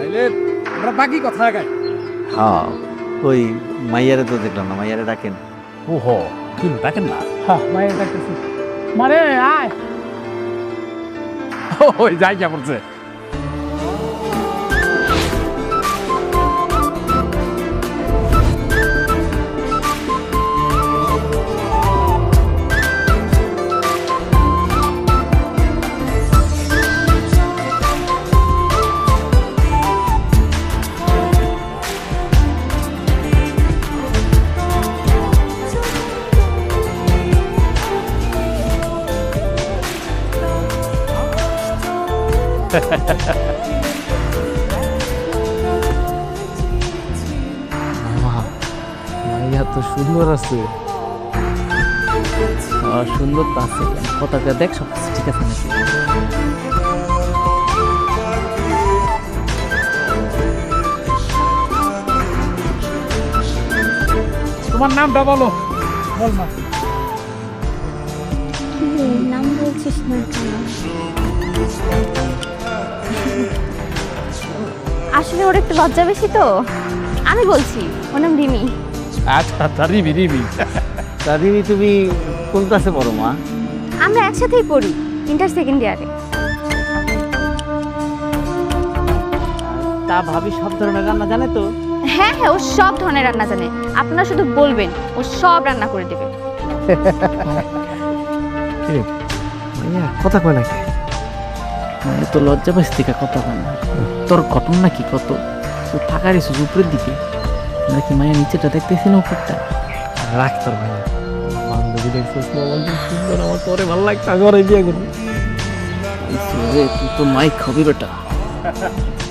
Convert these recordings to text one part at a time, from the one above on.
তাইলে আমরা বাকি কথা গাই। হ্যাঁ ওই মাইয়ারে তো দেখলাম না, মাইয়ারে ডাকেন। ওহো, কি ডাকেন না? হ্যাঁ মায়ের ডাকতেছি, মানে আয়। ওই যাই যা করছে। মাইয়া তো সুন্দর আছে। সুন্দর তো আছে, কথাটা দেখ সব কিছু ঠিক আছে নাকি? তোমার নামটা বলো। বল মা। নাম বলছিস না কেন? আসলে ওর একটু লজ্জা বেশি তো, আমি বলছি ওর নাম রিমি। আচ্ছা আচ্ছা, রিমি রিমি। তা দিদি তুমি কোন ক্লাসে পড়ো মা? আমরা একসাথেই পড়ি, ইন্টার সেকেন্ড ইয়ারে। তা ভাবি সব ধরনের রান্না জানে তো? হ্যাঁ হ্যাঁ, ও সব ধরনের রান্না জানে, আপনারা শুধু বলবেন ও সব রান্না করে দেবে। মাইয়া কথা কয় নাকি? মাইয়া তো লজ্জা পাইছে থেকে কথা কয় না। তোর ঘটনা কি কত? তুই থাকা রেছিস উপরের দিকে নাকি মাইয়া নিচেটা দেখতেছি না উপরটা? রাখ তোর মাইয়া, বান্ধবী দেখছিস না বলছি সুন্দর, আমার তোরে ভালো লাগছে, ঘরে বিয়ে করবি। তুই তো মাইক খাবি বেটা।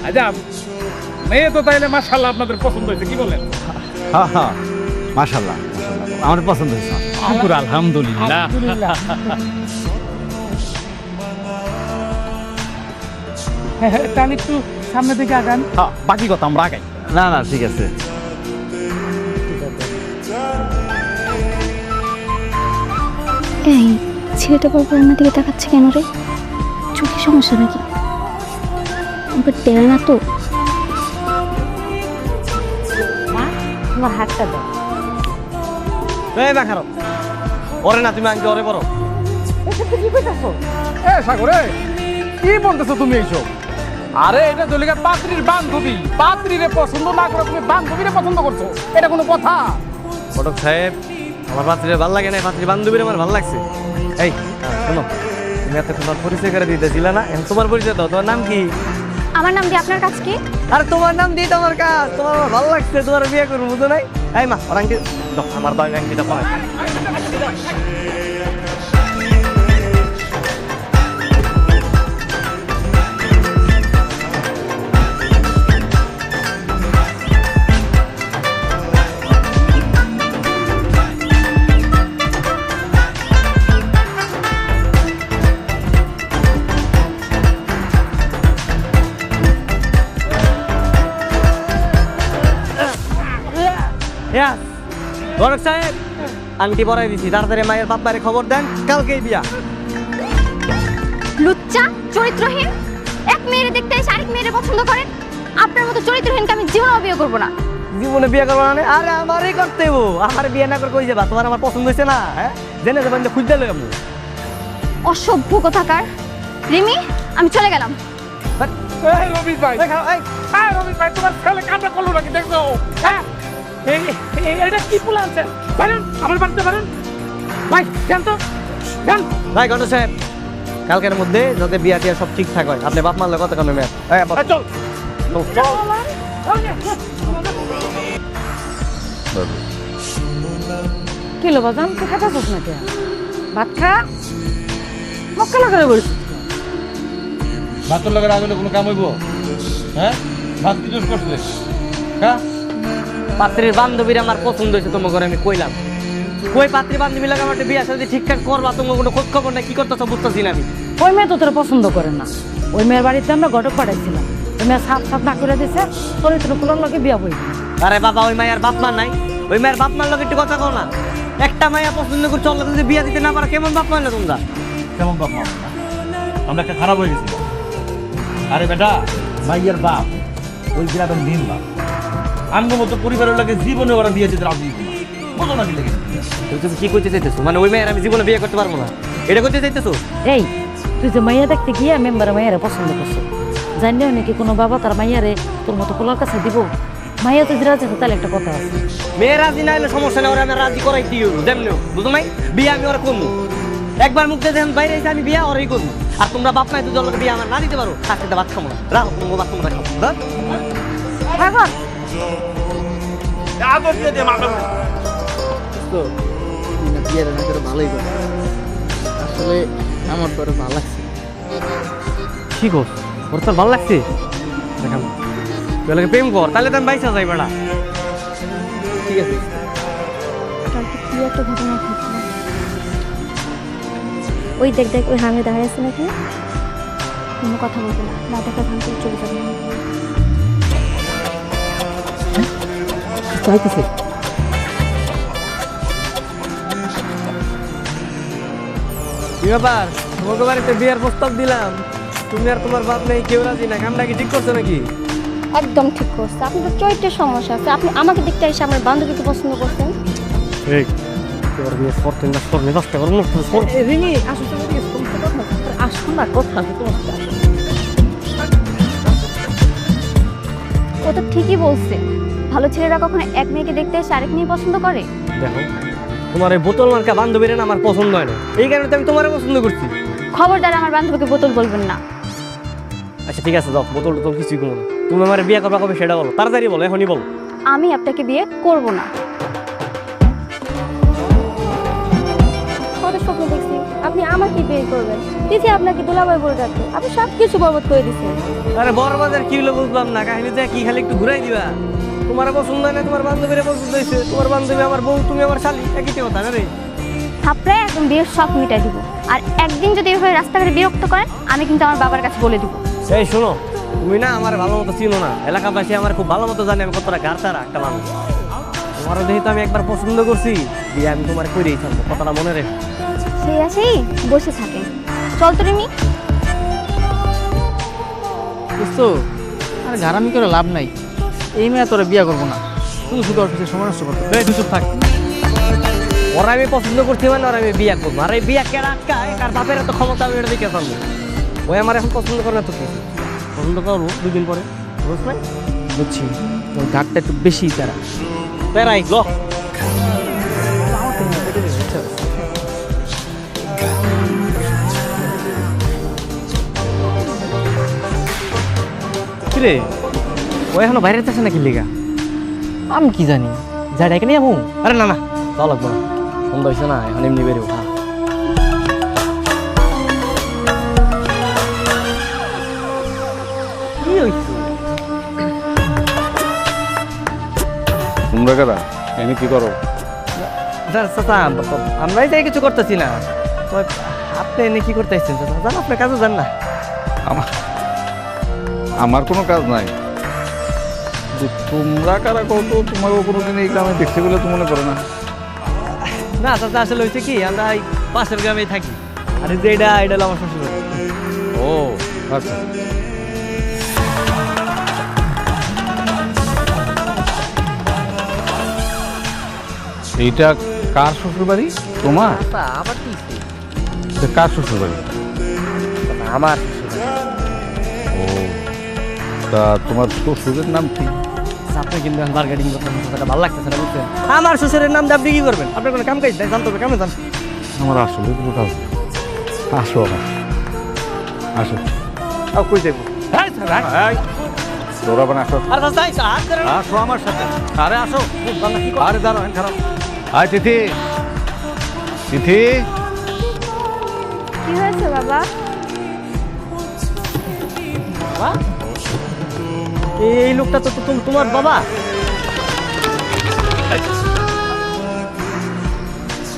আচ্ছা, মেয়ে তো তাইলে মাশাআল্লাহ আপনাদের পছন্দ হয়েছে, কি বলেন? হ্যাঁ হ্যাঁ মাশাআল্লাহ মাশাআল্লাহ, আমার পছন্দ হয়েছে। শুকুর আলহামদুলিল্লাহ। তাহলে একটু সামনে দিকে আগান। হ্যাঁ, বাকি কথা আমরা আগাই। না না ঠিক আছে। এই ছেলেটা বারবার আমার দিকে তাকাচ্ছে কেন রে? চোখে সমস্যা নাকি? আবার টেরা না তো? তোমার হাতটা দাও। এই না খারাপ ওরে না, তুমি আগে ওরে বড়। কি কইতাছো? এ সাগরে, কি বলতেছো তুমি এইসব? আরে এটা জলিকা পাত্রীর বান্ধবী, পাত্রীরে পছন্দ না করে তুমি বান্ধবীরে পছন্দ করছো, এটা কোনো কথা? ফটক সাহেব, আমার পাত্রীর ভালো লাগে না, পাত্রীর বান্ধবীর আমার ভালো লাগছে। এই শোনো, তুমি এত তোমার পরিচয় করে দিতেছিলে না, এখন তোমার পরিচয় দাও। তোমার নাম কি? আমার নাম দিয়ে আপনার কাছে কি? আরে তোমার নাম দিয়ে তোমার কাজ, তোমার আমার ভালো লাগছে, তোমার বিয়ে করবো, বুঝো নাই? এই মা ওর আংটি দাও, আমার দাও আংটিটা পরাই। ফটক সাহেব, আংটি পরাই দিছি, তাড়াতাড়ি মায়ের বাপ মায়ের খবর দেন, কালকেই বিয়া। লুচ্চা, চরিত্রহীন, এক মেয়েরে দেখতে এসে আরেক মেয়েরে পছন্দ করেন। আপনার মতো চরিত্রহীনকে আমি জীবনেও বিয়ে করবো না। জীবনে বিয়ে করবো না? আরে আমারই করতে হইব, আমার বিয়ে না করে কই যাবা? তোমার আমার পছন্দ হয়েছে না? হ্যাঁ, জেনে যাবেন যে খুঁজতে লই আমি। অসভ্য কোথাকার। রিমি, আমি চলে গেলাম। এই রবিশ ভাই, এই রবিশ ভাই, তোমার ছেলে কামটা করলো নাকি দেখছো? হ্যাঁ, এটা কি ফুল আছে? বাইরন, আমার বাড়িতে বাইরন। ভাই জান তো, জান। ভাই ঘটক সাহেব, কালকের মধ্যে যাতে বিয়া টিয়া সব ঠিকঠাক হয়, আপনি বাপ মারলে কত কেন মেয়ে? চল চল। কি লো বাজান, তুই খাইতাছিস না কেন? ভাত খা, মক্কেলা করে বলিস। ভাতের লগে রাখলে কোনো কাম হইব? হ্যাঁ, ভাত কি জোর করছে? হ্যাঁ, পাত্রীর বান্ধবীর আমার পছন্দ হয়েছে, তোমাকে ঘরে আমি কইলাম। কই পাত্রী বান্ধবী লাগে আমার বিয়া সাথে ঠিকঠাক করবা, তোমার কোনো খোঁজ খবর নাই, কি করতেছো বুঝতেছি না আমি। ওই মেয়ে তো তোরা পছন্দ করে না। ওই মেয়ের বাড়িতে আমরা ঘটক পাঠাইছিলাম, ওই মেয়ে সাফ সাফ না করে দিছে, চরিত্রগুলোর লোকে বিয়া বই। আরে বাবা, ওই মায়ের বাপ মা নাই? ওই মায়ের বাপ মার লোক একটু কথা কও না। একটা মায়া পছন্দ করে চল, যদি বিয়া দিতে না পারো, কেমন বাপ মা না তোমরা? কেমন বাপ মা? আমরা একটা খারাপ হয়ে গেছি। আরে বেটা, মাইয়ের বাপ ওই গ্রামের মেম্বার আমগো মতো পরিবারের লাগে জীবনে ওরা বিয়ে দিতে রাজি না। বুঝো না কি লাগে? তুমি কি করতে চাইতেছো? মানে ওই মেয়ের আমি জীবনে বিয়ে করতে পারবো না, এটা করতে চাইতেছো? এই তুই যে মাইয়া দেখতে গিয়ে মেম্বারে মাইয়ারে পছন্দ করছো, জানলেও নাকি কোনো বাবা তার মাইয়ারে তোর মতো পোলার কাছে দিব? মাইয়া যদি রাজি হয় তাহলে একটা কথা আছে। মেয়ে রাজি না হলে সমস্যা নেই, ওরা আমি রাজি করাই দিও যেমন বুঝো নাই? বিয়ে আমি ওরা করবো, একবার মুখ দিয়ে যখন বাইরে এসে আমি বিয়ে ওরাই করবো। আর তোমরা বাপ মাই দুজন বিয়ে আমার না দিতে পারো, আজকে ভাত খাবো না, রাখো তোমার ভাত তোমরা খাবো। এখন আদর দিয়ে দে মাথা তো তুই না বিয়ের না করে ভালোই করে, আসলে আমার তোর ভালো লাগছে। কি কর ওর তোর ভালো লাগছে? দেখাম তুই ওকে প্রেম কর, তাহলে তো আমি বাইসা যাই বেড়া। ঠিক আছে, কালকে কি একটা ঘটনা ঘটলো। ওই দেখ দেখ ওই হামে দাঁড়িয়ে আছে নাকি, কোনো কথা বলবে না, না দেখা ভাঙ করে চলে যাবে। চাইতেছে কি ব্যাপার? তোমাকে বাড়িতে বিয়ের প্রস্তাব দিলাম, তুমি আর তোমার বাপ নেই, কেউ রাজি না, কামটা কি ঠিক করছো নাকি? একদম ঠিক করছে, আপনার চরিত্রের সমস্যা আছে। আপনি আমাকে দেখতে এসে আমার বান্ধবীকে পছন্দ করছেন। এই তোর বিয়ে করতেন না, তোর মেজাজটা গরম করতে রিমি আসলে তোমার দিকে সমস্ত কথা আছে, আসো না কথা আছে তোমার সাথে। ও তো ঠিকই বলছে, ভালো ছেলেরা কখনো এক মেয়েকে দেখতে এসে আরেক মেয়ে পছন্দ করে? দেখো, তোমার এই বোতল মার্কা বান্ধবীর না আমার পছন্দ হয় না, এই কারণে তো আমি তোমার পছন্দ করছি। খবরদার আমার বান্ধবীকে বোতল বলবেন না। আচ্ছা ঠিক আছে, যাও, বোতল টোতল কিছুই কোনো না। তুমি আমার বিয়ে করবা কবে সেটা বলো, তাড়াতাড়ি বলো, এখনই বলো। আমি আপনাকে বিয়ে করব না। কত স্বপ্ন দেখছি আপনি আমাকে বিয়ে করবেন, দিদি আপনাকে দুলাভাই বলে রাখতো, আপনি সব কিছু বরবাদ করে দিচ্ছেন। আরে বড়বাজার কি হলো বুঝলাম না, কাহিনী যে কি খালি একটু ঘুরাই দিবা। তোমার পছন্দ হয় না, তোমার বান্ধবীর পছন্দ হয়েছে, তোমার বান্ধবী আমার বউ, তুমি আমার শালি, একই তো কথা না রে? থাপড়ায় একদম বিয়ের সব মিটাই দিব। আর একদিন যদি এভাবে রাস্তাঘাটে বিরক্ত করেন, আমি কিন্তু আমার বাবার কাছে বলে দিব। এই শোনো, তুমি না আমার ভালো মতো চিনো না, এলাকাবাসী আমার খুব ভালো মতো জানে আমি কতটা গাড়তারা একটা মানুষ। তোমারও যেহেতু আমি একবার পছন্দ করছি, বিয়ে আমি তোমার করেই থাকবো, কথাটা মনে রেখো। সেই আসেই বসে থাকেন, চল তো রিমি। বুঝছো, আর ঘারামি করে লাভ নাই, এই মেয়ে তোরা বিয়ে করবো না, শুধু শুধু ওর পিছিয়ে সময় নষ্ট করতে। এই তুই চুপ থাক। ওরা আমি পছন্দ করছি মানে ওরা আমি বিয়ে করবো, আর এই বিয়ে কেন আটকায়, কার বাপের এত ক্ষমতা আমি এটা দেখে পারবো। ওই আমার এখন পছন্দ করে না, তো কি পছন্দ করবো 2 দিন পরে, বুঝ নাই? বুঝছি, ওই ঘাটটা একটু বেশি তারা। পেরাই গ কিরে, ও এখনো বাইরে যাচ্ছে নাকি লিগা? আমি কি জানি, যা ডেকে নিয়ে আমু। আরে না না, যাওয়া লাগবো না, সন্ধ্যা হয়েছে না, এখন এমনি বেরো। কি হয়েছে? তোমরা কারা এনে কি করো? আমরাই তাই কিছু করতেছি না, তো আপনি এনে কি করতেছেন? জান আপনার কাজও জান না। আমার কোনো কাজ নাই, তোমরা কারা কত তোমাকে কোনোদিন এই গ্রামে দেখতে বলে তো মনে করে না। না চাচা, আসলে হয়েছে কি, আমরা এই পাশের গ্রামেই থাকি, আর এই যে এটা এটা হলো আমার শ্বশুর বাড়ি। ও আচ্ছা, এইটা কার শ্বশুর বাড়ি? তোমার? আবার কি এটা কার শ্বশুর বাড়ি? আমার ও, তা তোমার শ্বশুরের নাম কি? আপনি কিন্তু বার্গেটিং করতেন, সেটা ভালো লাগতেছে না, বুঝছেন? আমার শ্বশুরের নাম দিয়ে আপনি কি করবেন? আপনার কোনো কাম কাজ নাই, জানতে হবে, কামে যান। আমার আসলে কোনো কাজ নেই। আসো আবার, আসো। কই যাবো? তোরা মানে আসো, আর চাচা হাত ধরে আসো আমার সাথে। আরে আসো, কি আরে দাঁড়ো, খারাপ। আয় তিথি, তিথি। কি হয়েছে বাবা? এই লোকটা তো তোমার বাবা?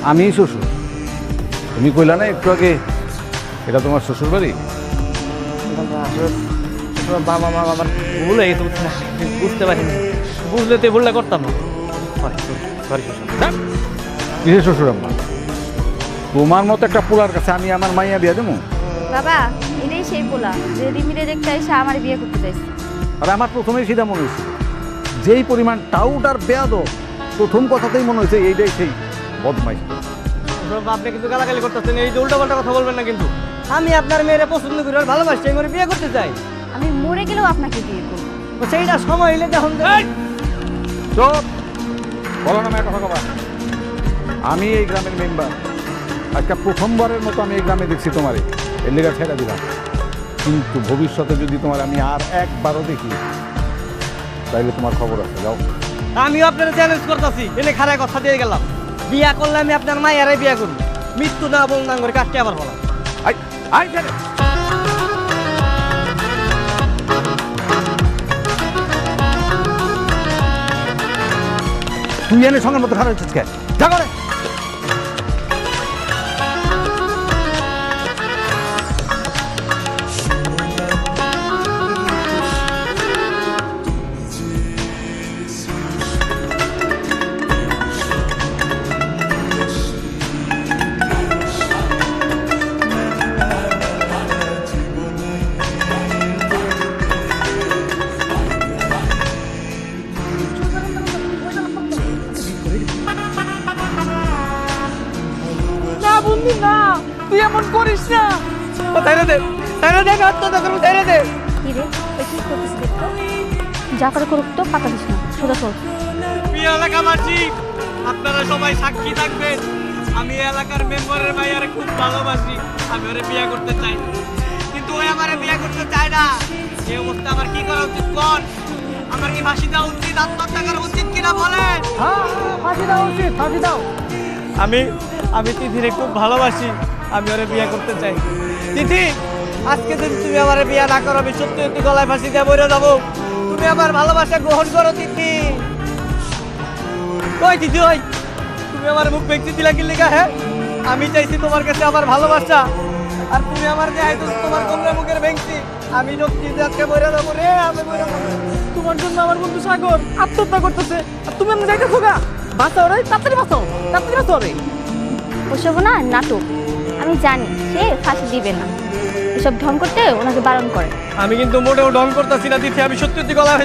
আমি শ্বশুর, তুমি কইলা না একটু আগে এটা তোমার শ্বশুর বাড়ি? বাবা মা আমার ভুল হয়ে গেছে, বুঝতে পারিনি, বুঝলে তো ভুলটা করতাম না। সরি কিসের শ্বশুর আম্মা? তোমার মতো একটা পোলার কাছে আমি আমার মাইয়া বিয়া দেবো? বাবা এটাই সেই পোলা যে রিমিরে দেখতে এসে আমার বিয়ে করতে চাইছে। আর আমার প্রথমেই সেটা মনে হয়েছিল, যেই পরিমাণ টাউট আর বেয়াদব, প্রথম কথাতেই মনে হয়েছে এইটাই সেই বদমাইশ। আপনি কিন্তু গালাগালি করতেছেন, এই যে উল্টা পাল্টা কথা বলবেন না কিন্তু। আমি আপনার মেয়েরে পছন্দ করি আর ভালোবাসি, আমি ওরে বিয়ে করতে চাই। আমি মরে গেলেও আপনাকে বিয়ে করবো। তো সেইটা সময় হইলে যখন চুপ, বলো না মেয়ে কথা কবা। আমি এই গ্রামের মেম্বার, আজকে প্রথমবারের মতো আমি এই গ্রামে দেখছি তোমারে, এর লেগা ছেড়ে দিলাম। কিন্তু ভবিষ্যতে যদি তোমার আমি আর একবারও দেখি, তাইলে তোমার খবর আছে, যাও। আমিও আপনার চ্যালেঞ্জ করতেছি, এনে খারাপ কথা দিয়ে গেলাম। বিয়া করলে আমি আপনার মায়েরাই বিয়া করবো, মৃত্যু না বল না করে কাটতে আবার বলা। আই আই ছেড়ে। তুই এনে সঙ্গের মতো খারাপ হচ্ছিস কে? যা করে। না বন্ধু না, তুই এমন করিস না। তাইলে দে, তাইলে দে, আমি আত্মহত্যা করবো, তাইলে দে। কি রে, ওই কি করতেছিস দেখতো? যা করে করুক তো, পাতা দিস না, সোজা চল। প্রিয় এলাকাবাসী, আপনারা সবাই সাক্ষী থাকবেন, আমি এই এলাকার মেম্বারের মাইয়ারে খুব ভালোবাসি, আমি ওরে বিয়ে করতে চাই, কিন্তু ওই আমারে বিয়ে করতে চায় না। এই অবস্থা আমার কি করা উচিত কোন? আমার কি ফাঁসি দেওয়া উচিত, আত্মহত্যা করা উচিত কিনা বলেন? ফাঁসি দাও উচিত, ফাঁসি দাও। আমি তিথিরে খুব ভালোবাসি, আমি ওরে বিয়ে করতে চাই। তিথি, আজকে যদি তুমি আমার বিয়ে না করো, আমি সত্যি সত্যি গলায় ফাঁসি দিয়ে মরে যাবো। তুমি আমার ভালোবাসা গ্রহণ করো তিথি। কই তিথি, ওই তুমি আমার মুখ ভেঙে দিলা কি লেখা? হ্যাঁ, আমি চাইছি তোমার কাছে আমার ভালোবাসা, আর তুমি আমার যে আইতো তোমার কমরা মুখের ভেঙছি। আমি সত্যি আজকে মরে যাবো রে, আমি মরে যাবো। তোমার জন্য আমার বন্ধু সাগর আত্মহত্যা করতেছে, আর তুমি এমনি যাইতেছো গা। বাঁচাও রে, তাড়াতাড়ি বাঁচাও, তাড়াতাড়ি বাঁচাও রে। ওসব না নাটক, আমি জানি সে ফাঁসি দিবে না। এসব ঢং করতে ওনাকে বারণ করে। আমি কিন্তু মোটেও ঢং করতেছি না তিথি, আমি সত্যি সত্যি গলায়